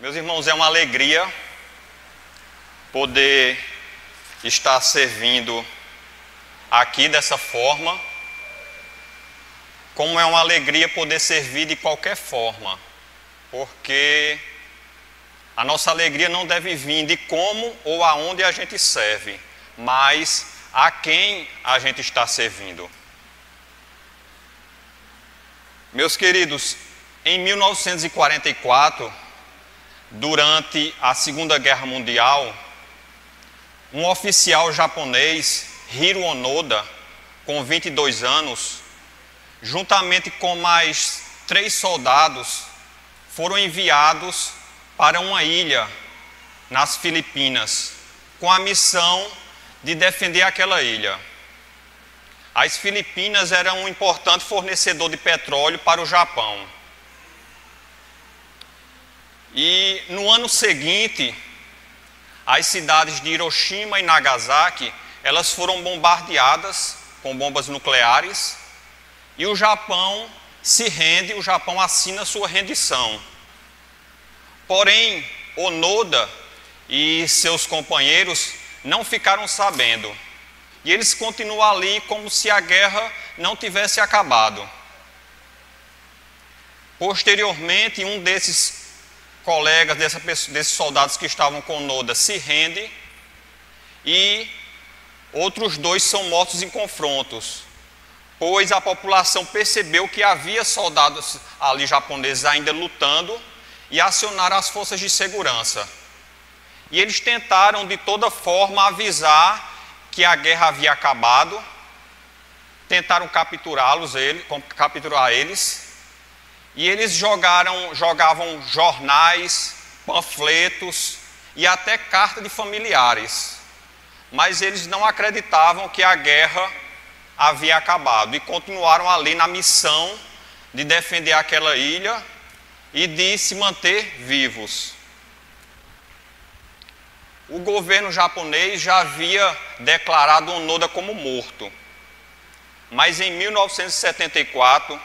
Meus irmãos, é uma alegria poder estar servindo aqui dessa forma, como é uma alegria poder servir de qualquer forma, porque a nossa alegria não deve vir de como ou aonde a gente serve, mas a quem a gente está servindo. Meus queridos, em 1944, durante a Segunda Guerra Mundial, um oficial japonês, Hiro Onoda, com 22 anos, juntamente com mais 3 soldados, foram enviados para uma ilha nas Filipinas, com a missão de defender aquela ilha. As Filipinas eram um importante fornecedor de petróleo para o Japão. E no ano seguinte, as cidades de Hiroshima e Nagasaki, elas foram bombardeadas com bombas nucleares e o Japão se rende, o Japão assina sua rendição. Porém, Onoda e seus companheiros não ficaram sabendo. E eles continuam ali como se a guerra não tivesse acabado. Posteriormente, um desses colegas, desses soldados que estavam com Onoda, se rende e outros 2 são mortos em confrontos, pois a população percebeu que havia soldados ali japoneses ainda lutando e acionaram as forças de segurança. E eles tentaram de toda forma avisar que a guerra havia acabado, tentaram capturar eles, e eles jogavam jornais, panfletos e até carta de familiares. Mas eles não acreditavam que a guerra havia acabado e continuaram ali na missão de defender aquela ilha e de se manter vivos. O governo japonês já havia declarado Onoda como morto. Mas em 1974,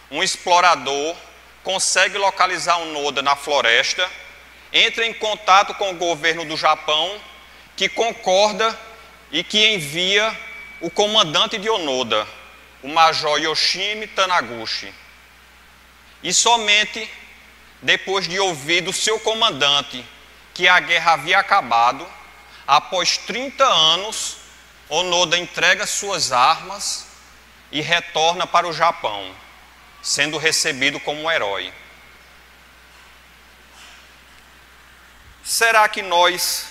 um explorador consegue localizar Onoda na floresta, entra em contato com o governo do Japão, que concorda e que envia o comandante de Onoda, o Major Yoshimi Taniguchi. E somente depois de ouvir do seu comandante que a guerra havia acabado, após 30 anos, Onoda entrega suas armas e retorna para o Japão, sendo recebido como um herói. Será que nós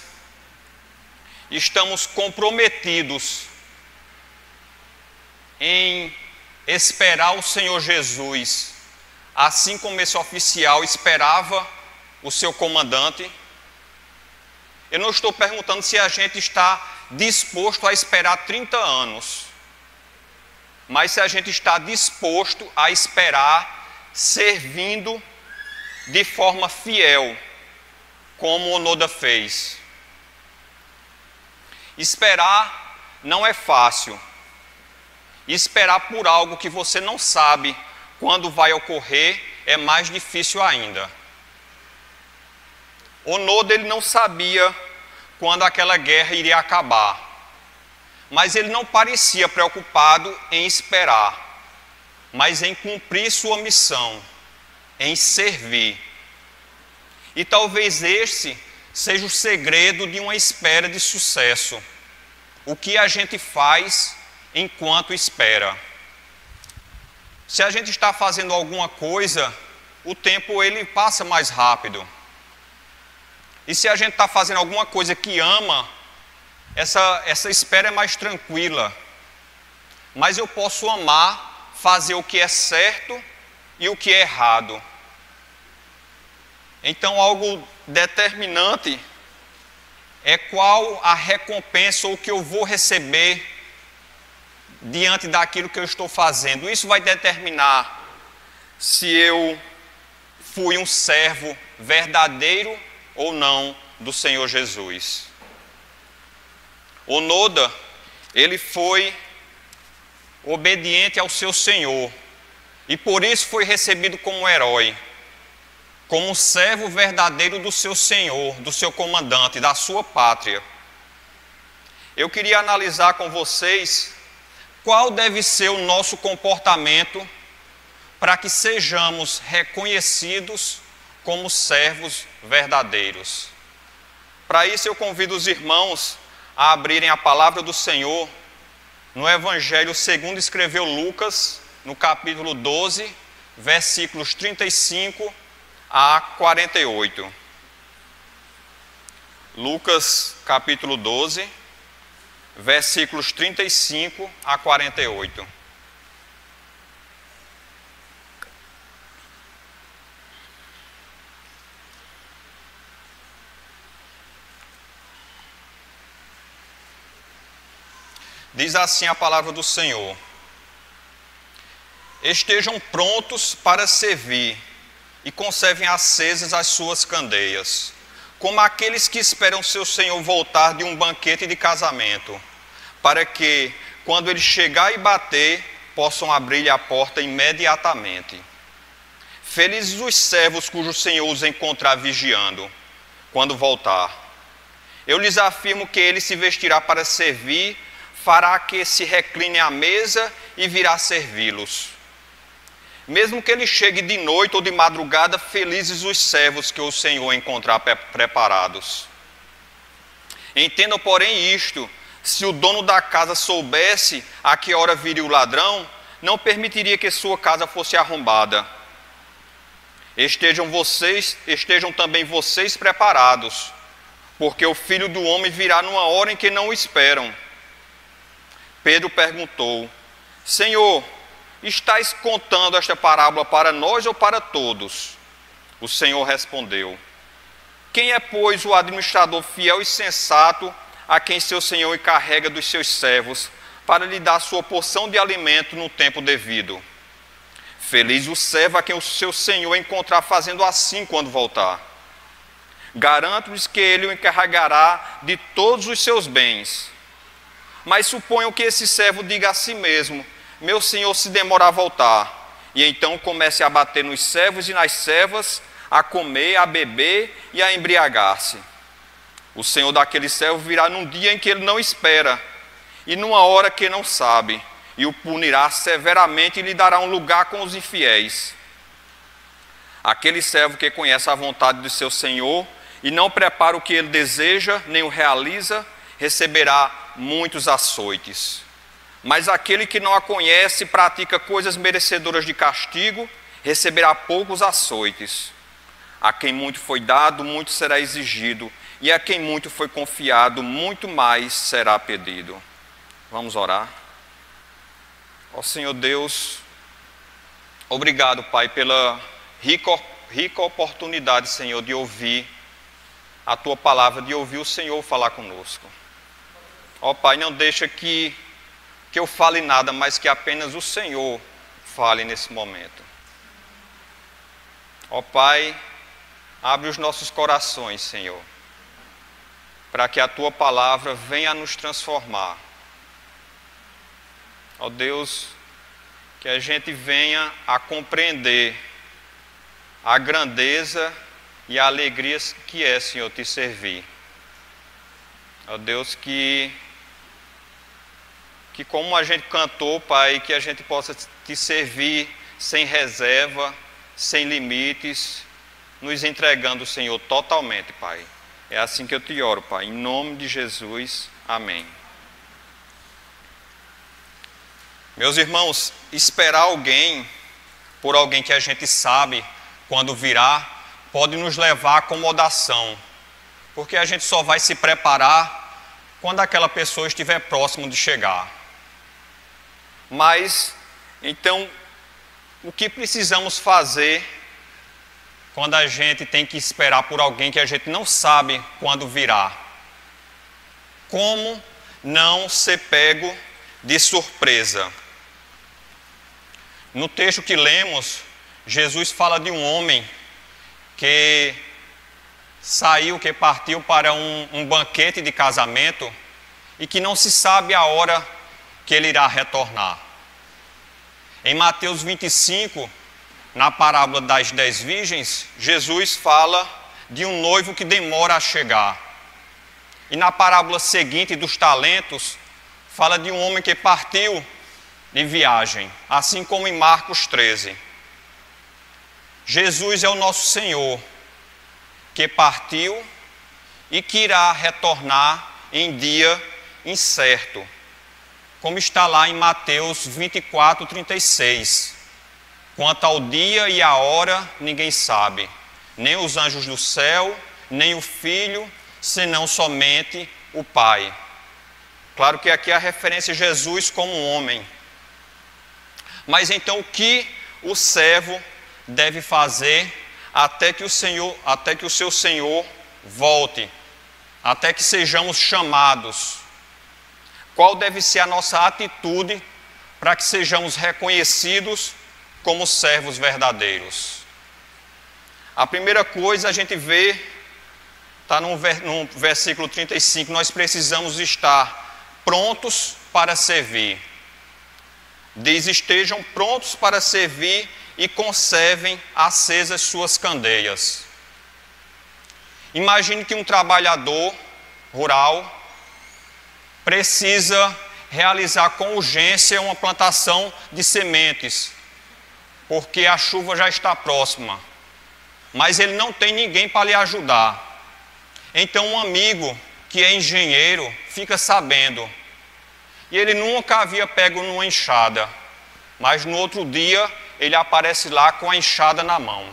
estamos comprometidos em esperar o Senhor Jesus, assim como esse oficial esperava o seu comandante? Eu não estou perguntando se a gente está disposto a esperar 30 anos, mas se a gente está disposto a esperar, servindo de forma fiel, como Onoda fez. Esperar não é fácil. Esperar por algo que você não sabe quando vai ocorrer é mais difícil ainda. Onoda, ele não sabia quando aquela guerra iria acabar, mas ele não parecia preocupado em esperar, mas em cumprir sua missão, em servir. E talvez esse seja o segredo de uma espera de sucesso. O que a gente faz enquanto espera. Se a gente está fazendo alguma coisa, o tempo ele passa mais rápido. E se a gente está fazendo alguma coisa que ama, essa espera é mais tranquila. Mas eu posso amar, fazer o que é certo e o que é errado. Então, algo determinante é qual a recompensa ou o que eu vou receber diante daquilo que eu estou fazendo. Isso vai determinar se eu fui um servo verdadeiro ou não do Senhor Jesus. Onoda, ele foi obediente ao seu Senhor e por isso foi recebido como herói. como um servo verdadeiro do seu senhor, do seu comandante, da sua pátria. Eu queria analisar com vocês qual deve ser o nosso comportamento para que sejamos reconhecidos como servos verdadeiros. Para isso eu convido os irmãos a abrirem a palavra do Senhor no Evangelho segundo escreveu Lucas, no capítulo 12, versículos 35 a 48. Lucas, capítulo 12, versículos 35 a 48. Diz assim a palavra do Senhor: estejam prontos para servir e conservem acesas as suas candeias, como aqueles que esperam seu Senhor voltar de um banquete de casamento, para que, quando ele chegar e bater, possam abrir-lhe a porta imediatamente. Felizes os servos cujo Senhor os encontrar vigiando, quando voltar. Eu lhes afirmo que ele se vestirá para servir, fará que se recline à mesa e virá servi-los. Mesmo que ele chegue de noite ou de madrugada, felizes os servos que o Senhor encontrar preparados. Entendam, porém, isto: se o dono da casa soubesse a que hora viria o ladrão, não permitiria que sua casa fosse arrombada. Estejam também vocês preparados, porque o Filho do Homem virá numa hora em que não o esperam. Pedro perguntou: Senhor, estás contando esta parábola para nós ou para todos? O Senhor respondeu: quem é, pois, o administrador fiel e sensato a quem seu Senhor encarrega dos seus servos para lhe dar sua porção de alimento no tempo devido? Feliz o servo a quem o seu Senhor encontrar fazendo assim quando voltar. Garanto-lhes que ele o encarregará de todos os seus bens. Mas suponham que esse servo diga a si mesmo: meu senhor se demora a voltar, e então comece a bater nos servos e nas servas, a comer, a beber e a embriagar-se. O senhor daquele servo virá num dia em que ele não espera, e numa hora que não sabe, e o punirá severamente e lhe dará um lugar com os infiéis. Aquele servo que conhece a vontade do seu senhor e não prepara o que ele deseja, nem o realiza, receberá muitos açoites. Mas aquele que não a conhece e pratica coisas merecedoras de castigo, receberá poucos açoites. A quem muito foi dado, muito será exigido, e a quem muito foi confiado, muito mais será pedido. Vamos orar. Ó Senhor Deus, obrigado, Pai, pela rica oportunidade, Senhor, de ouvir a Tua palavra, de ouvir o Senhor falar conosco. Ó Pai, não deixa que eu fale nada, mas que apenas o Senhor fale nesse momento. Ó Pai, abre os nossos corações, Senhor, para que a Tua palavra venha a nos transformar. Ó Deus, que a gente venha a compreender a grandeza e a alegria que é, Senhor, te servir. Ó Deus, que como a gente cantou, Pai, que a gente possa te servir sem reserva, sem limites, nos entregando, Senhor, totalmente, Pai. É assim que eu te oro, Pai, em nome de Jesus, amém. Meus irmãos, esperar alguém, por alguém que a gente sabe quando virá, pode nos levar à acomodação, porque a gente só vai se preparar quando aquela pessoa estiver próximo de chegar. Mas, então, o que precisamos fazer quando a gente tem que esperar por alguém que a gente não sabe quando virá? Como não ser pego de surpresa? No texto que lemos, Jesus fala de um homem que partiu para um banquete de casamento e que não se sabe a hora que ele irá retornar. Em Mateus 25, na parábola das 10 virgens, Jesus fala de um noivo que demora a chegar. E na parábola seguinte dos talentos, fala de um homem que partiu de viagem, assim como em Marcos 13. Jesus é o nosso Senhor, que partiu e que irá retornar em dia incerto, como está lá em Mateus 24, 36. Quanto ao dia e a hora, ninguém sabe, nem os anjos do céu, nem o Filho, senão somente o Pai. Claro que aqui a referência a Jesus como homem. Mas então o que o servo deve fazer até que o seu Senhor volte, até que sejamos chamados? Qual deve ser a nossa atitude para que sejamos reconhecidos como servos verdadeiros? A primeira coisa a gente vê, está no versículo 35, nós precisamos estar prontos para servir. Diz: estejam prontos para servir e conservem acesas suas candeias. Imagine que um trabalhador rural precisa realizar com urgência uma plantação de sementes, porque a chuva já está próxima, mas ele não tem ninguém para lhe ajudar. Então um amigo que é engenheiro fica sabendo, e ele nunca havia pego numa enxada, mas no outro dia ele aparece lá com a enxada na mão.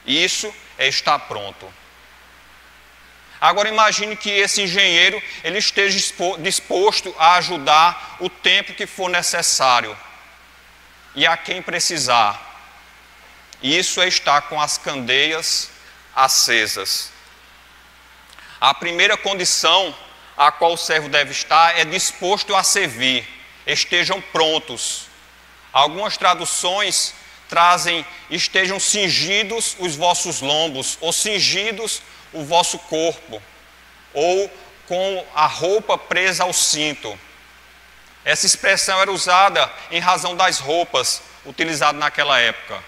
Isso é estar pronto. Agora imagine que esse engenheiro ele esteja disposto a ajudar o tempo que for necessário e a quem precisar. Isso é estar com as candeias acesas. A primeira condição a qual o servo deve estar é disposto a servir. Estejam prontos. Algumas traduções trazem: estejam cingidos os vossos lombos, ou cingidos o vosso corpo, ou com a roupa presa ao cinto. Essa expressão era usada em razão das roupas utilizadas naquela época.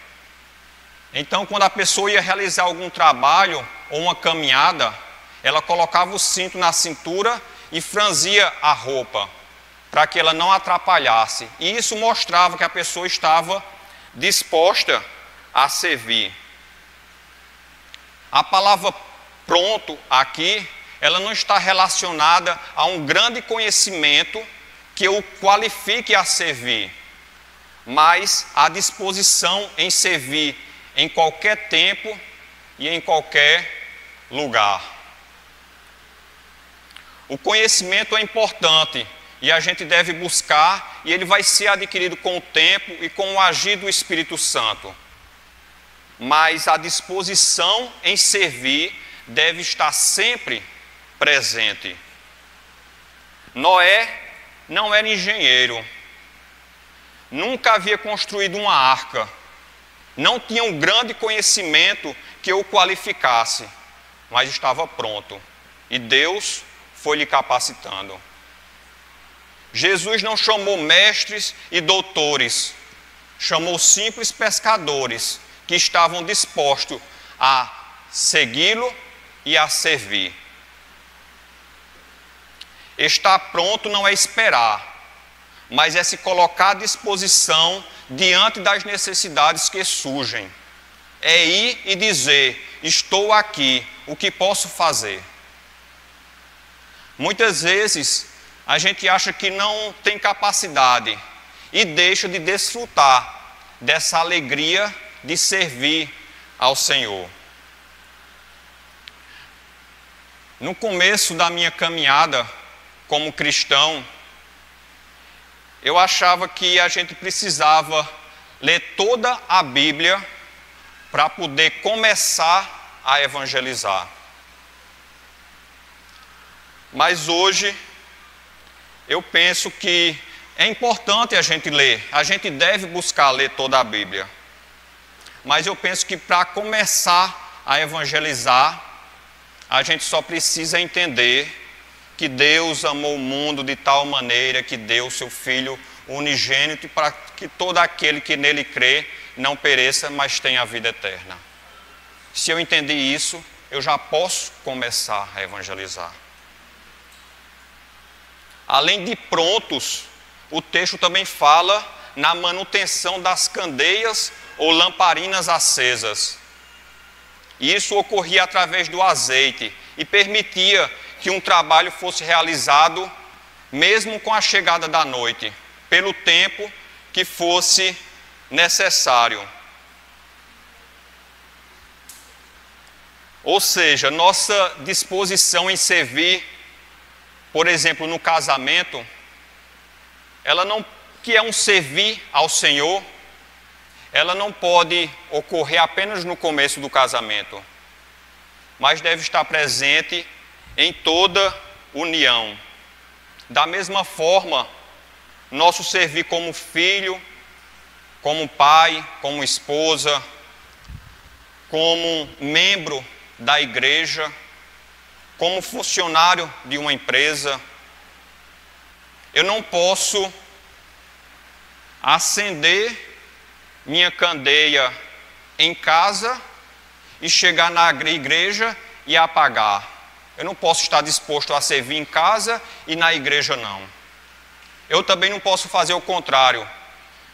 Então, quando a pessoa ia realizar algum trabalho ou uma caminhada, ela colocava o cinto na cintura e franzia a roupa, para que ela não atrapalhasse. E isso mostrava que a pessoa estava disposta a servir. A palavra pronto aqui, ela não está relacionada a um grande conhecimento que o qualifique a servir, mas a disposição em servir em qualquer tempo e em qualquer lugar. O conhecimento é importante e a gente deve buscar, e ele vai ser adquirido com o tempo e com o agir do Espírito Santo. Mas a disposição em servir deve estar sempre presente. Noé não era engenheiro, nunca havia construído uma arca, não tinha um grande conhecimento que o qualificasse, mas estava pronto, e Deus foi lhe capacitando. Jesus não chamou mestres e doutores, chamou simples pescadores que estavam dispostos a segui-lo e a servir. Estar pronto não é esperar, mas é se colocar à disposição diante das necessidades que surgem. É ir e dizer: estou aqui, o que posso fazer? Muitas vezes a gente acha que não tem capacidade e deixa de desfrutar dessa alegria de servir ao Senhor. No começo da minha caminhada como cristão, eu achava que a gente precisava ler toda a Bíblia para poder começar a evangelizar. Mas hoje eu penso que é importante a gente ler, a gente deve buscar ler toda a Bíblia. Mas eu penso que para começar a evangelizar, a gente só precisa entender que Deus amou o mundo de tal maneira que deu seu Filho unigênito para que todo aquele que nele crê não pereça, mas tenha a vida eterna. Se eu entendi isso, eu já posso começar a evangelizar. Além de prontos, o texto também fala na manutenção das candeias ou lamparinas acesas. Isso ocorria através do azeite e permitia que um trabalho fosse realizado mesmo com a chegada da noite, pelo tempo que fosse necessário. Ou seja, nossa disposição em servir, por exemplo, no casamento, ela não, que é um servir ao Senhor, ela não pode ocorrer apenas no começo do casamento, mas deve estar presente em toda união. Da mesma forma, nosso servir como filho, como pai, como esposa, como membro da igreja, como funcionário de uma empresa, eu não posso acender minha candeia em casa e chegar na igreja e apagar. Eu não posso estar disposto a servir em casa e na igreja não. Eu também não posso fazer o contrário.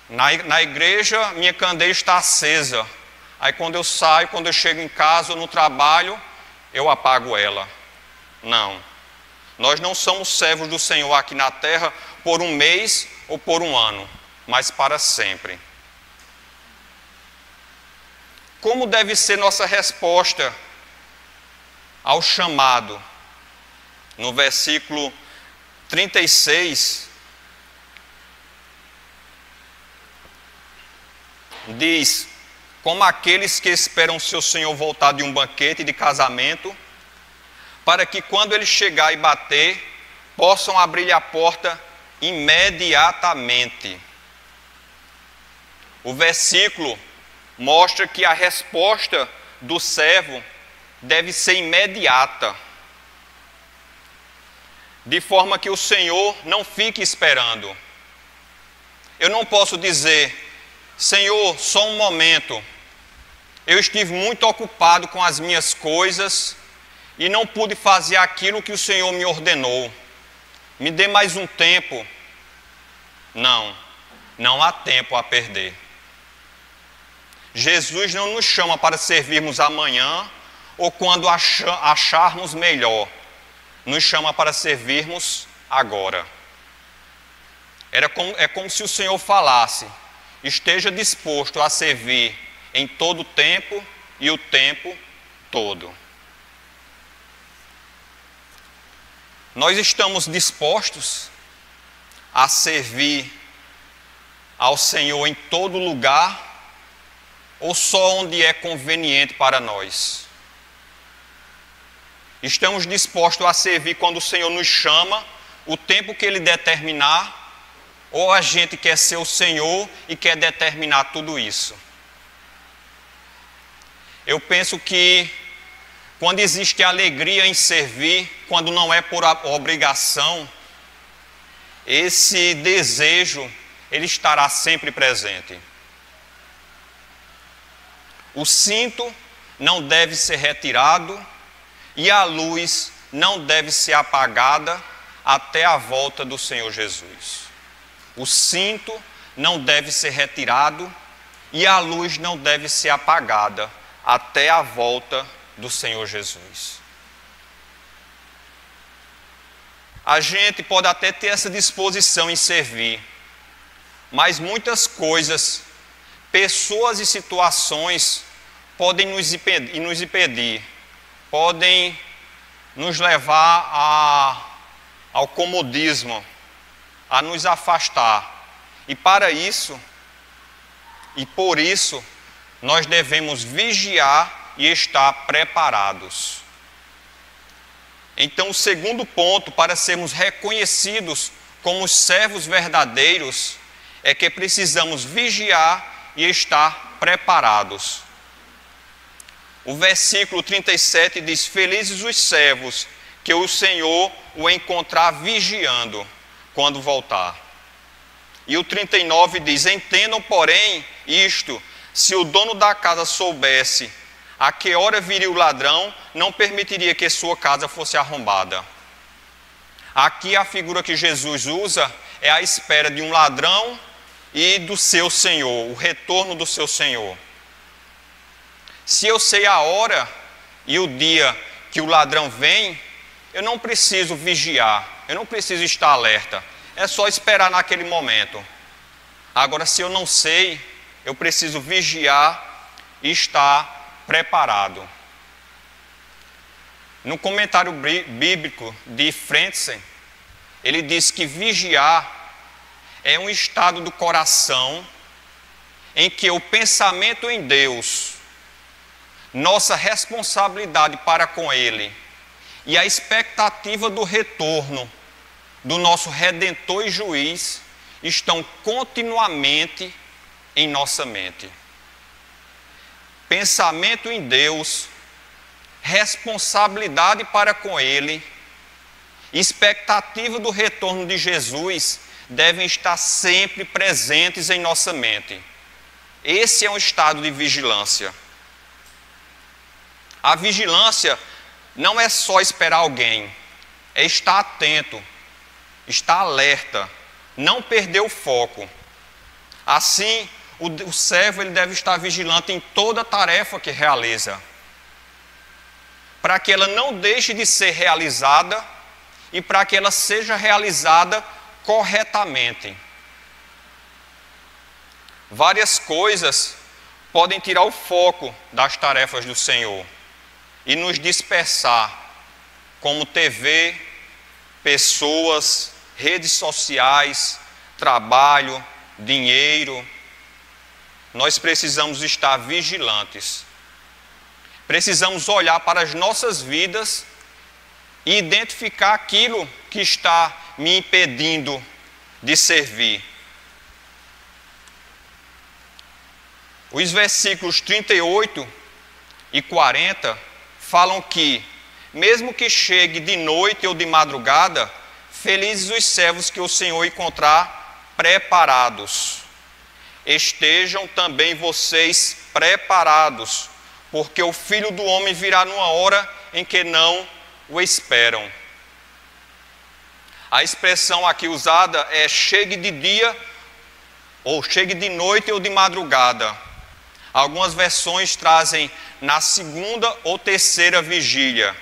Na igreja, minha candeia está acesa. Aí quando eu saio, quando eu chego em casa ou no trabalho, eu apago ela. Não. Nós não somos servos do Senhor aqui na terra por um mês ou por um ano, mas para sempre. Como deve ser nossa resposta ao chamado? No versículo 36, diz: como aqueles que esperam seu Senhor voltar de um banquete de casamento, para que quando ele chegar e bater, possam abrir-lhe a porta imediatamente. O versículo mostra que a resposta do servo deve ser imediata, de forma que o Senhor não fique esperando. Eu não posso dizer: Senhor, só um momento, eu estive muito ocupado com as minhas coisas e não pude fazer aquilo que o Senhor me ordenou. Me dê mais um tempo. Não, não há tempo a perder. Jesus não nos chama para servirmos amanhã ou quando acharmos melhor. Nos chama para servirmos agora. É como se o Senhor falasse: esteja disposto a servir em todo o tempo e o tempo todo. Nós estamos dispostos a servir ao Senhor em todo lugar ou só onde é conveniente para nós? Estamos dispostos a servir quando o Senhor nos chama, o tempo que Ele determinar, ou a gente quer ser o Senhor e quer determinar tudo isso? Eu penso que quando existe alegria em servir, quando não é por obrigação, esse desejo, ele estará sempre presente. O cinto não deve ser retirado e a luz não deve ser apagada até a volta do Senhor Jesus. O cinto não deve ser retirado e a luz não deve ser apagada até a volta do Senhor Jesus. A gente pode até ter essa disposição em servir, mas muitas coisas, pessoas e situações podem nos impedir, podem nos levar ao comodismo, a nos afastar. E para isso, e por isso, nós devemos vigiar e estar preparados. Então, o segundo ponto para sermos reconhecidos como servos verdadeiros é que precisamos vigiar e estar preparados. O versículo 37 diz: felizes os servos que o Senhor o encontrar vigiando quando voltar. E o 39 diz: entendam, porém, isto, se o dono da casa soubesse a que hora viria o ladrão, não permitiria que sua casa fosse arrombada. Aqui a figura que Jesus usa é a espera de um ladrão e do seu Senhor, o retorno do seu Senhor. Se eu sei a hora e o dia que o ladrão vem, eu não preciso vigiar, eu não preciso estar alerta, é só esperar naquele momento. Agora, se eu não sei, eu preciso vigiar e estar preparado. No comentário bíblico de Frentzen, ele diz que vigiar é um estado do coração em que o pensamento em Deus, nossa responsabilidade para com Ele e a expectativa do retorno do nosso Redentor e Juiz estão continuamente em nossa mente. Pensamento em Deus, responsabilidade para com Ele, expectativa do retorno de Jesus devem estar sempre presentes em nossa mente. Esse é um estado de vigilância. A vigilância não é só esperar alguém, é estar atento, estar alerta, não perder o foco. Assim, o servo ele deve estar vigilante em toda tarefa que realiza, para que ela não deixe de ser realizada e para que ela seja realizada corretamente. Várias coisas podem tirar o foco das tarefas do Senhor e nos dispersar, como TV, pessoas, redes sociais, trabalho, dinheiro. Nós precisamos estar vigilantes. Precisamos olhar para as nossas vidas e identificar aquilo que está me impedindo de servir. Os versículos 38 e 40 falam que, mesmo que chegue de noite ou de madrugada, felizes os servos que o Senhor encontrar preparados. Estejam também vocês preparados, porque o Filho do Homem virá numa hora em que não o esperam. A expressão aqui usada é chegue de dia, ou chegue de noite ou de madrugada. Algumas versões trazem na segunda ou terceira vigília.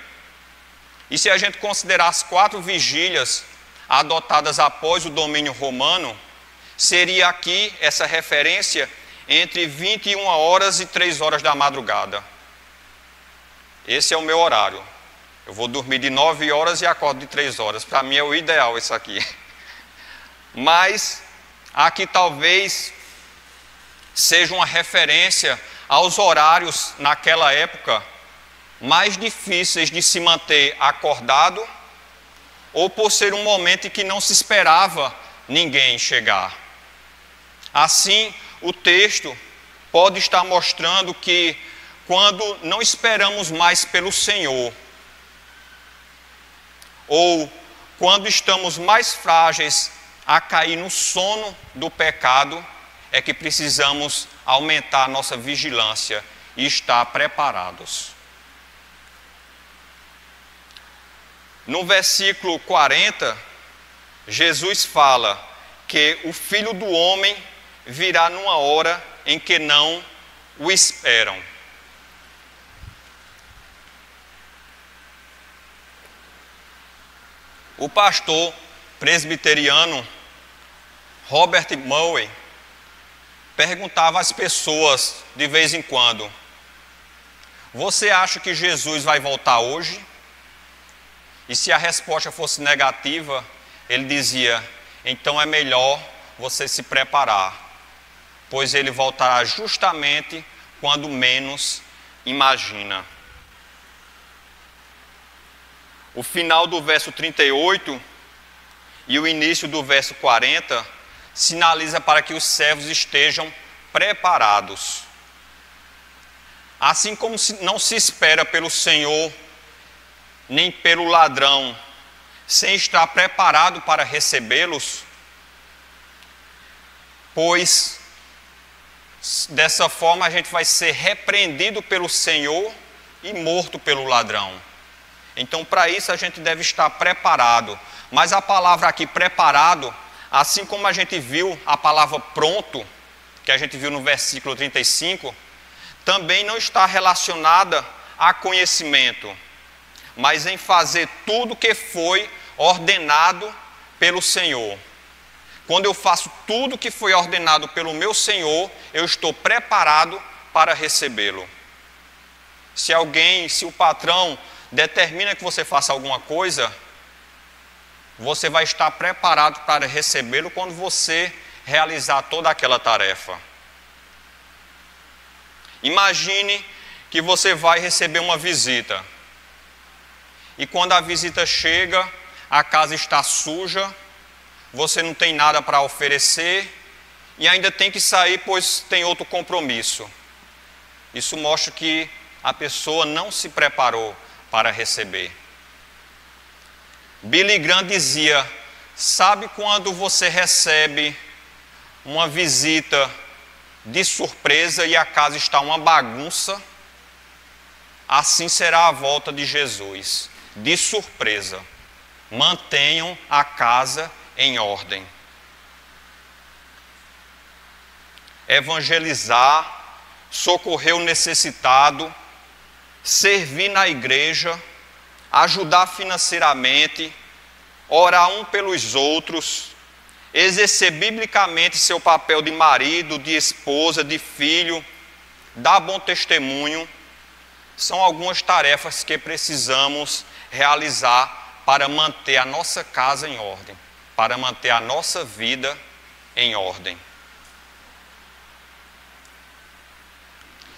E se a gente considerar as 4 vigílias adotadas após o domínio romano, seria aqui essa referência entre 21 horas e 3 horas da madrugada. Esse é o meu horário. Eu vou dormir de 9 horas e acordo de 3 horas. Para mim é o ideal isso aqui. Mas aqui talvez seja uma referência aos horários naquela época mais difíceis de se manter acordado, ou por ser um momento em que não se esperava ninguém chegar. Assim, o texto pode estar mostrando que quando não esperamos mais pelo Senhor, ou quando estamos mais frágeis a cair no sono do pecado, é que precisamos aumentar a nossa vigilância e estar preparados. No versículo 40, Jesus fala que o Filho do Homem virá numa hora em que não o esperam. O pastor presbiteriano Robert Murray perguntava às pessoas de vez em quando: você acha que Jesus vai voltar hoje? E se a resposta fosse negativa, ele dizia: então é melhor você se preparar, pois ele voltará justamente quando menos imagina. O final do verso 38 e o início do verso 40 sinaliza para que os servos estejam preparados. Assim como não se espera pelo Senhor, nem pelo ladrão, sem estar preparado para recebê-los, pois Dessa forma a gente vai ser repreendido pelo Senhor e morto pelo ladrão. Então, para isso a gente deve estar preparado. Mas a palavra aqui, preparado, assim como a gente viu a palavra pronto, que a gente viu no versículo 35, também não está relacionada a conhecimento, mas em fazer tudo que foi ordenado pelo Senhor. Quando eu faço tudo que foi ordenado pelo meu Senhor, eu estou preparado para recebê-lo. Se o patrão determina que você faça alguma coisa, você vai estar preparado para recebê-lo quando você realizar toda aquela tarefa. Imagine que você vai receber uma visita. E quando a visita chega, a casa está suja, você não tem nada para oferecer e ainda tem que sair, pois tem outro compromisso. Isso mostra que a pessoa não se preparou para receber. Billy Graham dizia: sabe quando você recebe uma visita de surpresa e a casa está uma bagunça? Assim será a volta de Jesus, de surpresa. Mantenham a casa em ordem. Evangelizar, socorrer o necessitado, servir na igreja, ajudar financeiramente, orar um pelos outros, exercer biblicamente seu papel de marido, de esposa, de filho, dar bom testemunho, são algumas tarefas que precisamos realizar para manter a nossa casa em ordem, para manter a nossa vida em ordem.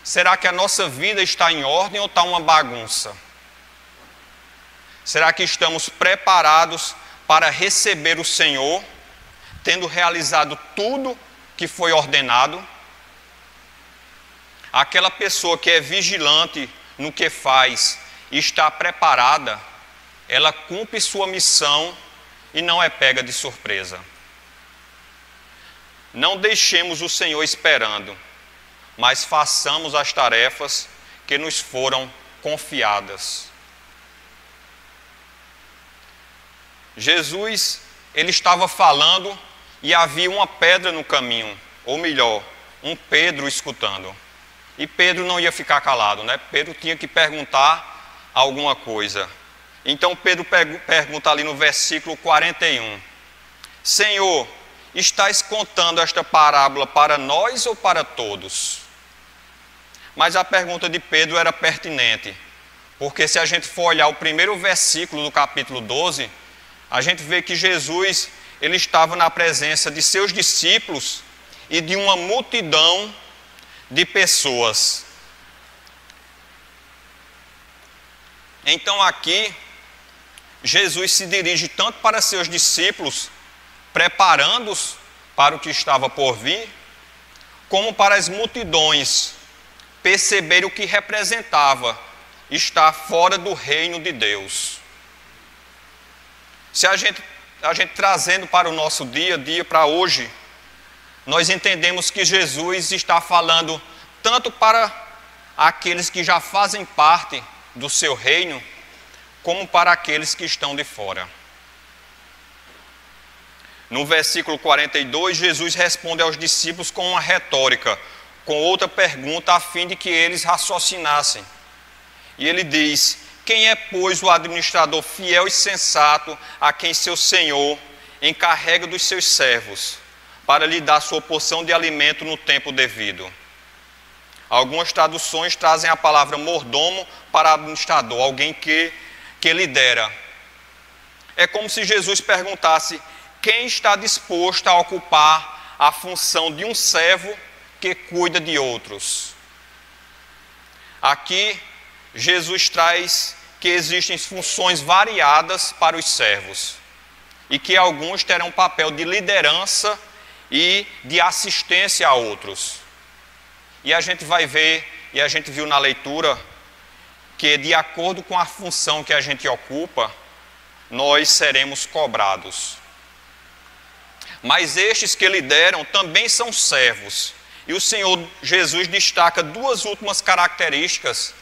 Será que a nossa vida está em ordem ou está uma bagunça? Será que estamos preparados para receber o Senhor, tendo realizado tudo que foi ordenado? Aquela pessoa que é vigilante no que faz e está preparada, ela cumpre sua missão e não é pega de surpresa. Não deixemos o Senhor esperando, mas façamos as tarefas que nos foram confiadas. Jesus, ele estava falando e havia uma pedra no caminho, ou melhor, um Pedro escutando. E Pedro não ia ficar calado, né? Pedro tinha que perguntar alguma coisa. Então Pedro pergunta ali no versículo 41. Senhor, estás contando esta parábola para nós ou para todos? Mas a pergunta de Pedro era pertinente, porque se a gente for olhar o primeiro versículo do capítulo 12, a gente vê que Jesus, ele estava na presença de seus discípulos e de uma multidão de pessoas. Então aqui, Jesus se dirige tanto para seus discípulos, preparando-os para o que estava por vir, como para as multidões perceberem o que representava estar fora do reino de Deus. Se a gente trazendo para o nosso dia a dia, para hoje, nós entendemos que Jesus está falando tanto para aqueles que já fazem parte do seu reino, como para aqueles que estão de fora. No versículo 42, Jesus responde aos discípulos com uma retórica, com outra pergunta, a fim de que eles raciocinassem. E ele diz: quem é, pois, o administrador fiel e sensato a quem seu senhor encarrega dos seus servos, para lhe dar sua porção de alimento no tempo devido? Algumas traduções trazem a palavra mordomo para administrador, alguém que lidera. É como se Jesus perguntasse: quem está disposto a ocupar a função de um servo que cuida de outros? Aqui, Jesus traz que existem funções variadas para os servos e que alguns terão um papel de liderança e de assistência a outros. E a gente vai ver, e a gente viu na leitura, que de acordo com a função que a gente ocupa, nós seremos cobrados. Mas estes que lideram também são servos, E o Senhor Jesus destaca duas últimas características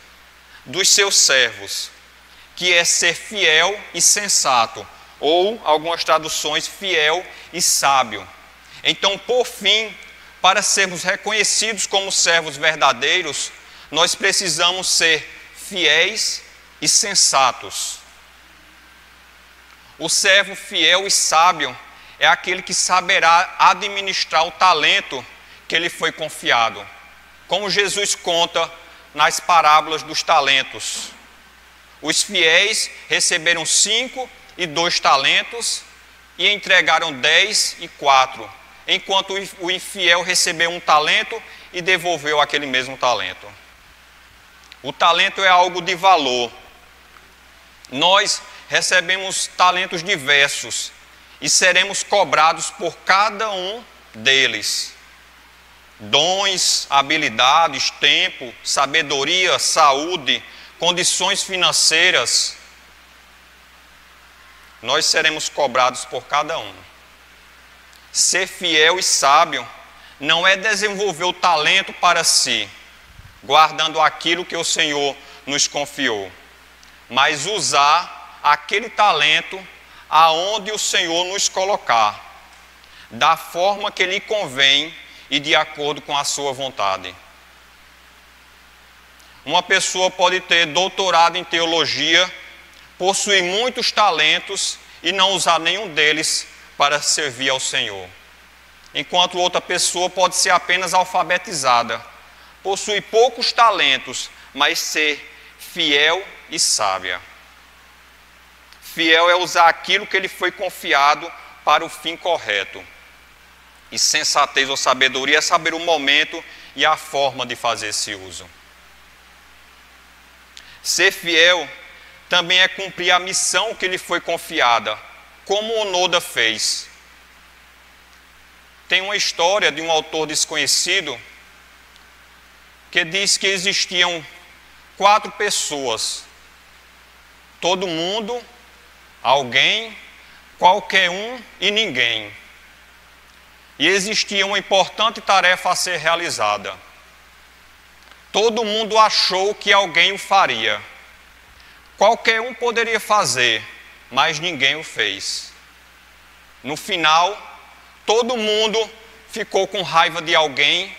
dos seus servos, que é ser fiel e sensato, ou, algumas traduções, fiel e sábio. Então, por fim, para sermos reconhecidos como servos verdadeiros, nós precisamos ser fiéis e sensatos. O servo fiel e sábio é aquele que saberá administrar o talento que lhe foi confiado, como Jesus conta nas parábolas dos talentos. Os fiéis receberam 5 e 2 talentos e entregaram 10 e 4, enquanto o infiel recebeu 1 talento e devolveu aquele mesmo talento. O talento é algo de valor. Nós recebemos talentos diversos e seremos cobrados por cada um deles. Dons, habilidades, tempo, sabedoria, saúde, condições financeiras. Nós seremos cobrados por cada um. Ser fiel e sábio não é desenvolver o talento para si, guardando aquilo que o Senhor nos confiou, mas usar aquele talento aonde o Senhor nos colocar, da forma que lhe convém e de acordo com a sua vontade. Uma pessoa pode ter doutorado em teologia, possuir muitos talentos e não usar nenhum deles para servir ao Senhor. Enquanto outra pessoa pode ser apenas alfabetizada, possuir poucos talentos, mas ser fiel e sábia. Fiel é usar aquilo que lhe foi confiado para o fim correto. E sensatez ou sabedoria é saber o momento e a forma de fazer esse uso. Ser fiel também é cumprir a missão que lhe foi confiada, como Onoda fez. Tem uma história de um autor desconhecido que diz que existiam 4 pessoas. Todo mundo, alguém, qualquer um e ninguém. E existia uma importante tarefa a ser realizada. Todo mundo achou que alguém o faria. Qualquer um poderia fazer, mas ninguém o fez. No final, todo mundo ficou com raiva de alguém,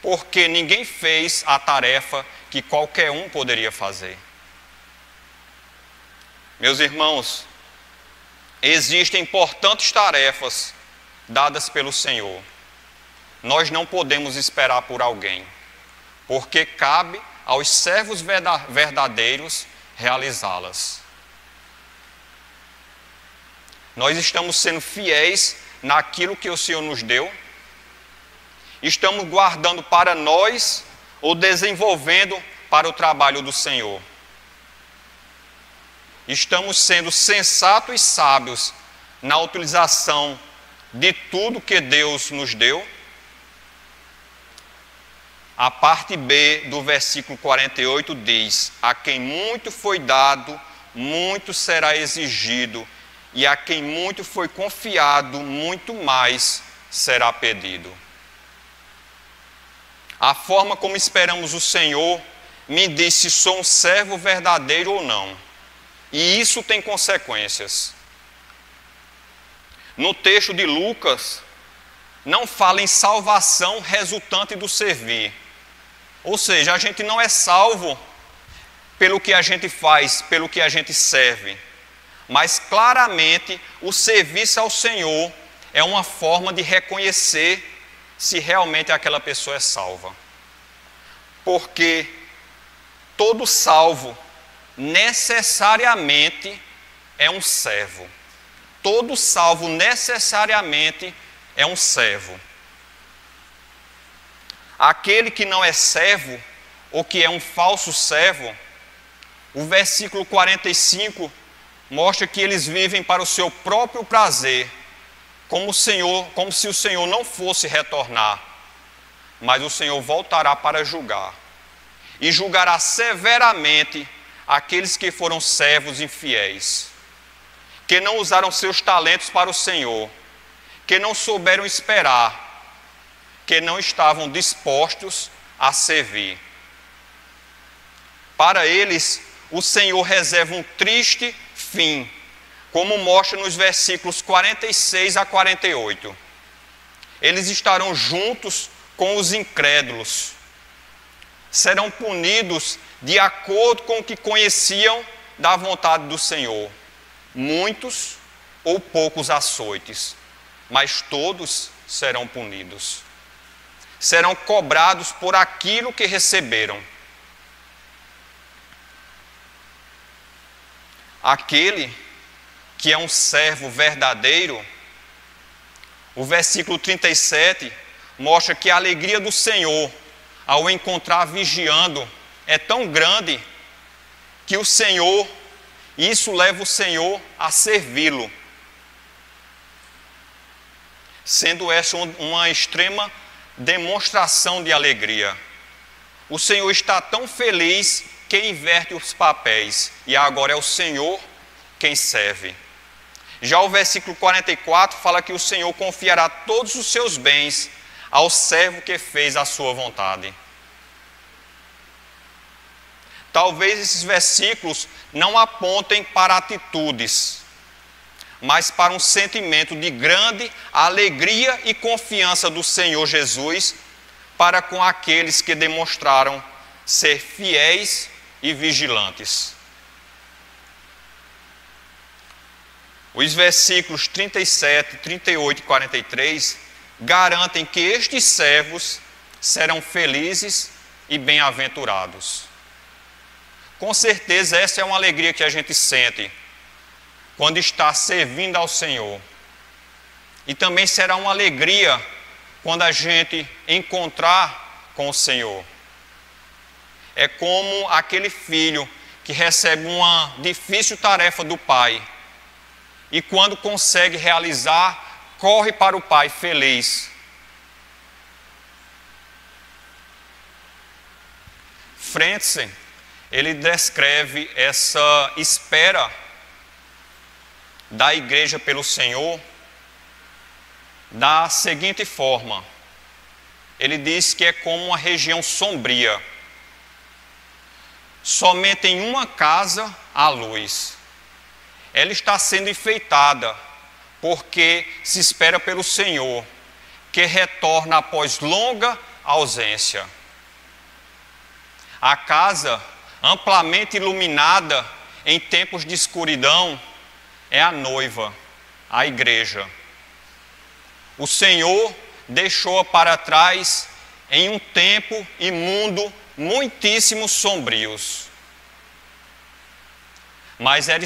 porque ninguém fez a tarefa que qualquer um poderia fazer. Meus irmãos, existem importantes tarefas dadas pelo Senhor. Nós não podemos esperar por alguém, porque cabe aos servos verdadeiros realizá-las. Nós estamos sendo fiéis naquilo que o Senhor nos deu, estamos guardando para nós ou desenvolvendo para o trabalho do Senhor. Estamos sendo sensatos e sábios na utilização de tudo que Deus nos deu. A parte B do versículo 48 diz: a quem muito foi dado, muito será exigido, e a quem muito foi confiado, muito mais será pedido. A forma como esperamos o Senhor me diz se sou um servo verdadeiro ou não. E isso tem consequências. No texto de Lucas, não fala em salvação resultante do servir. Ou seja, a gente não é salvo pelo que a gente faz, pelo que a gente serve. Mas claramente o serviço ao Senhor é uma forma de reconhecer se realmente aquela pessoa é salva. Porque todo salvo necessariamente é um servo. Todo salvo necessariamente é um servo. Aquele que não é servo, ou que é um falso servo, o versículo 45 mostra que eles vivem para o seu próprio prazer, como se o Senhor não fosse retornar, mas o Senhor voltará para julgar, e julgará severamente aqueles que foram servos infiéis, que não usaram seus talentos para o Senhor, que não souberam esperar, que não estavam dispostos a servir. Para eles, o Senhor reserva um triste fim, como mostra nos versículos 46 a 48. Eles estarão juntos com os incrédulos. Serão punidos de acordo com o que conheciam da vontade do Senhor. Muitos ou poucos açoites, mas todos serão punidos. Serão cobrados por aquilo que receberam. Aquele que é um servo verdadeiro, o versículo 37 mostra que a alegria do Senhor, ao encontrar vigiando, é tão grande que isso leva o Senhor a servi-lo. Sendo essa uma extrema demonstração de alegria. O Senhor está tão feliz que inverte os papéis, e agora é o Senhor quem serve. Já o versículo 44 fala que o Senhor confiará todos os seus bens ao servo que fez a sua vontade. Talvez esses versículos não apontem para atitudes, mas para um sentimento de grande alegria e confiança do Senhor Jesus para com aqueles que demonstraram ser fiéis e vigilantes. Os versículos 37, 38 e 43 garantem que estes servos serão felizes e bem-aventurados. Com certeza essa é uma alegria que a gente sente quando está servindo ao Senhor. E também será uma alegria quando a gente encontrar com o Senhor. É como aquele filho que recebe uma difícil tarefa do pai e quando consegue realizar, corre para o pai feliz. Frentzen, ele descreve essa espera da igreja pelo Senhor da seguinte forma. Ele diz que é como uma região sombria. Somente em uma casa há luz. Ela está sendo enfeitada, porque se espera pelo Senhor, que retorna após longa ausência. A casa, amplamente iluminada em tempos de escuridão, é a noiva, a igreja. O Senhor deixou-a para trás em um tempo e mundo muitíssimo sombrios. Mas ela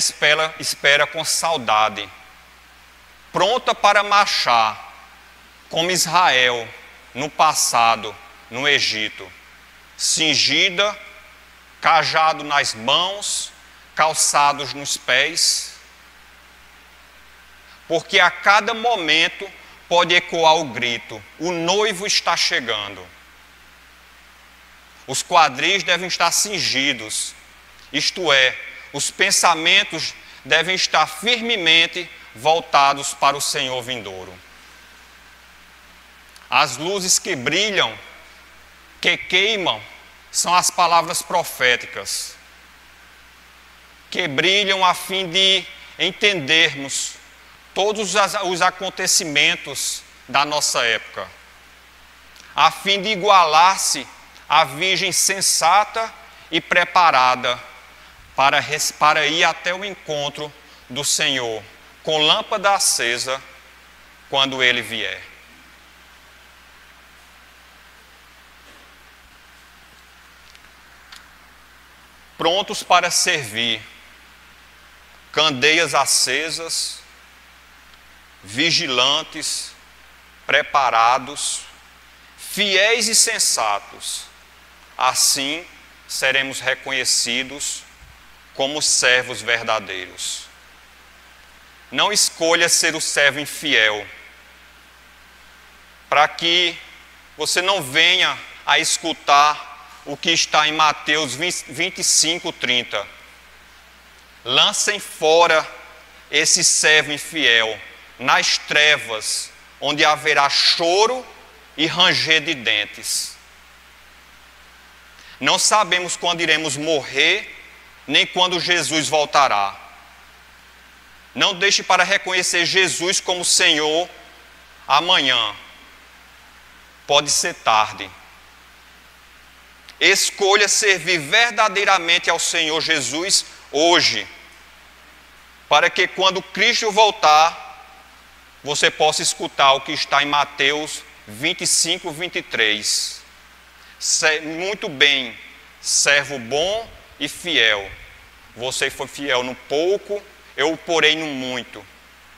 espera com saudade, pronta para marchar, como Israel no passado, no Egito, cingida, cajado nas mãos, calçados nos pés, porque a cada momento pode ecoar o grito: o noivo está chegando. Os quadris devem estar cingidos, isto é, os pensamentos devem estar firmemente voltados para o Senhor vindouro. As luzes que brilham, que queimam, são as palavras proféticas, que brilham a fim de entendermos todos os acontecimentos da nossa época, a fim de igualar-se à Virgem sensata e preparada para ir até o encontro do Senhor, com lâmpada acesa, quando Ele vier. Prontos para servir, candeias acesas, vigilantes, preparados, fiéis e sensatos. Assim seremos reconhecidos como servos verdadeiros. Não escolha ser o servo infiel, para que você não venha a escutar o que está em Mateus 25:30. Lancem fora esse servo infiel nas trevas, onde haverá choro e ranger de dentes. Não sabemos quando iremos morrer, nem quando Jesus voltará. Não deixe para reconhecer Jesus como Senhor amanhã. Pode ser tarde. Escolha servir verdadeiramente ao Senhor Jesus hoje, para que quando Cristo voltar, você possa escutar o que está em Mateus 25, 23. Muito bem, servo bom e fiel. Você foi fiel no pouco, eu o porei no muito.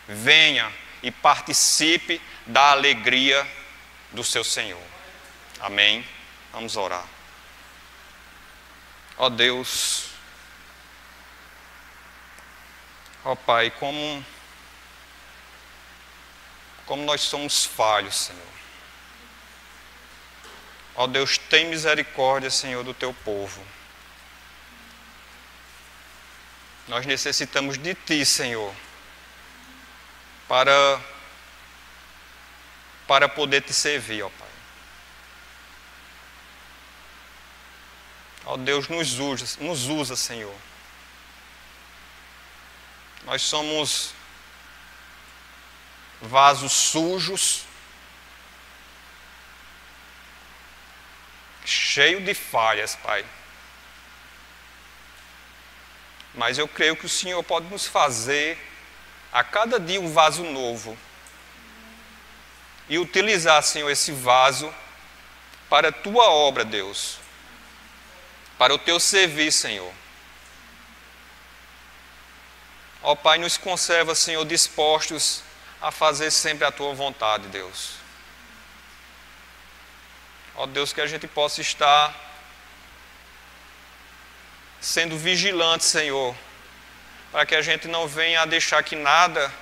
Venha e participe da alegria do seu Senhor. Amém? Vamos orar. Ó Deus, ó Pai, como nós somos falhos, Senhor. Ó Deus, tem misericórdia, Senhor, do teu povo. Nós necessitamos de Ti, Senhor, para poder Te servir, ó Pai. Ó Deus, nos usa, Senhor. Nós somos vasos sujos, cheio de falhas, Pai. Mas eu creio que o Senhor pode nos fazer a cada dia um vaso novo e utilizar, Senhor, esse vaso para a Tua obra, Deus, para o Teu serviço, Senhor. Ó Pai, nos conserva, Senhor, dispostos a fazer sempre a Tua vontade, Deus. Ó Deus, que a gente possa estar sendo vigilante, Senhor, para que a gente não venha a deixar que nada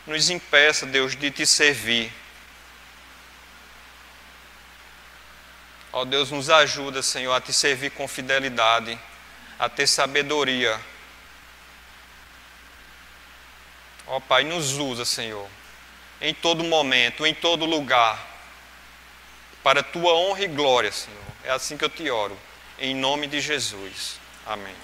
nos impeça, Deus, de Te servir. Ó Deus, nos ajuda, Senhor, a Te servir com fidelidade, a ter sabedoria. Ó Pai, nos usa, Senhor, em todo momento, em todo lugar, para a Tua honra e glória, Senhor. É assim que eu Te oro, em nome de Jesus. Amém.